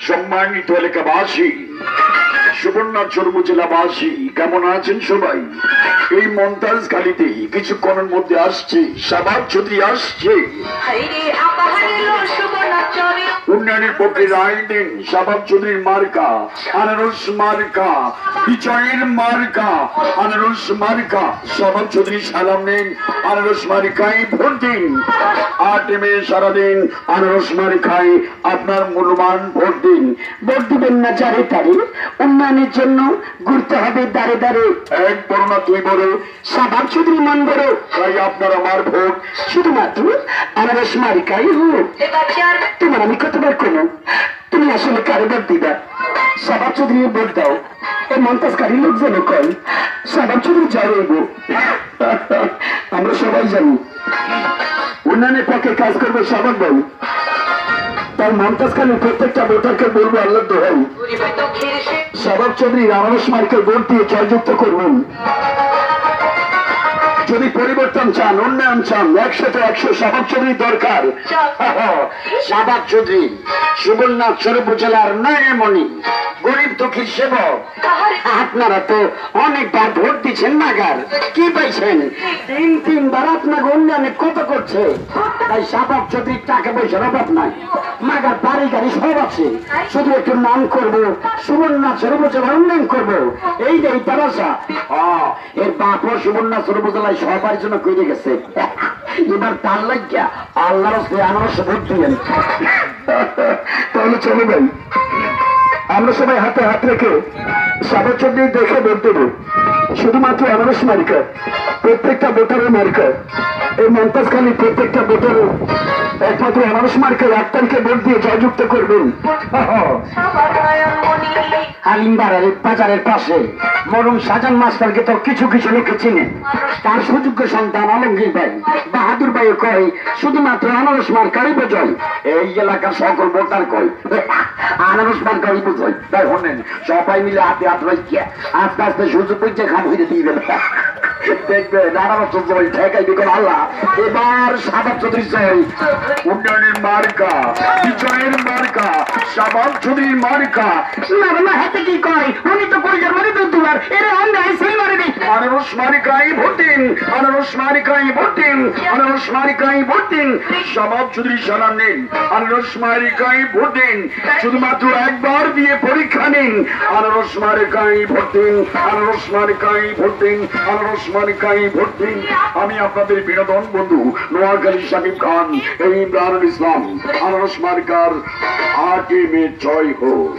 সম্মানিত এলাকাবাসী, সুবর্ণাচল উপজেলাবাসী, কেমন আছেন সবাই? এই মন্তাজ গালিতে কিছুক্ষণের মধ্যে আসছে শাবাব চৌধুরী আসছে। উন্নয়নের পক্ষে রায় দিন শাবাব চৌধুরীর মার্কা আনারস মার্কা, বিজয়ের মার্কা আনারস মার্কা। শাবাব চৌধুরী সালাম নেন, আনারস মার্কায় ভোট দিন। 8 মে সারাদিন আনারস মার্কায় আপনার মূল্যবান ভোট দিন। ভোট দিবেন না 4 তারিখ, উন্নয়নের জন্য ঘুরতে হবে দাঁড়ে দাঁড়ে। এক বড় না তুই বড়, শাবাব চৌধুরী মন বড়, তাই আপনার আমার ভোট শুধুমাত্র আনারস মার্কাই হোক। তোমার আমি কতবার কোনো, তুমি আসলে কারে ভোট দিবা? শাবাব চৌধুরী ভোট দাও। এই মন্তাজকারী লোকজন কয় শাবাব চৌধুরী জয় হইব। আমরা সবাই জানি উন্নয়নের পক্ষে কাজ করবে শাবাব ভাই। তাই মন্তাজকারী প্রত্যেকটা ভোটারকে বলবো আল্লাহ দোহাই, শাবাব চৌধুরী আনারস মার্কায় ভোট দিয়ে জয়যুক্ত করবেন। যদি পরিবর্তন চান, উন্নয়ন চান, 100-100 শাবাব চৌধুরী দরকার। শাবাব চৌধুরী সুবর্ণাচল উপজেলার নয়নমণি, গরিব দুঃখীর সেবক। আপনারা তো অনেকবার ভোট দিচ্ছেন, নাগার কি পাইছেন? 3-3বার আপনার উন্নয়নে কত করছে। তাই শাবাব চৌধুরীর টাকা পয়সার অভাব নাই, মাগার বাড়ি গাড়ি সব আছে। শুধু একটু নাম করবো, সুবর্ণাচল উপজেলা উন্নয়ন করবো, এই যে তার আশা। এর বাপও সুবর্ণাচল উপজেলায় সবার জন্য করে গেছে। এবার তার লাগিয়া আল্লাহর আনারস ভোট দিলেন। তাহলে চলো ভাই, আমরা সবাই হাতে হাত রেখে শাবাব চৌধুরী দেখে ভোট দেবো। শুধুমাত্র আনারস মার্কা, প্রত্যেকটা ভোটারের মার্কা। এই মন্তাজখালী প্রত্যেকটা ভোটারের একমাত্র আনারস মার্কা। 8 তারিখে ভোট দিয়ে জয়যুক্ত করবেন। বাজারের পাশে মরুম সাজান মাস্টারকে তো কিছু কিছু লোকে চিনে। তার সুযোগ্য সন্তান আলমগীর ভাই, বাহাদুর ভাই কয় শুধুমাত্র আনারস মার্কাই বোঝায়। এই এলাকার সকল ভোটার কয় আনারস মার্কাই বোঝায়। তাই শোনেন, সবাই মিলে হাতে হাত রাখিয়া আস্তে আস্তে সুযোগ পেয়েছে খাম হইতে দিয়ে দেবে। দেখবেন আনারস জয় ঠেকাই দেখুন আল্লাহ। এবার শাবাব চৌধুরী জয়। উন্নয়নের মার্কা, বিজয়ের মার্কা শাবাব চৌধুরীর মার্কা। না হাতে কি কয়, উনি তো কইজার মানে তো দুবার এরে অন্যায় সেই মারে দিই। আনারস মার্কায় ভোট দিন, আনারস মার্কায় ভোট দিন, আনারস মার্কায় ভোট দিন। শাবাব চৌধুরী সালাম নিন, আনারস মার্কায় ভোট দিন। শুধুমাত্র একবার দিয়ে পরীক্ষা নিন, আনারস মার্কায় ভোট দিন, আনারস মার্কায় ভোট দিন, আনারস মার্কায় ভোট দিন। আমি আপনাদের বিনোদন বন্ধু নোয়াখালী শাকিব খান, এই ইমরানুল ইসলাম। আনারস মার্কার 8 মে জয় হোক।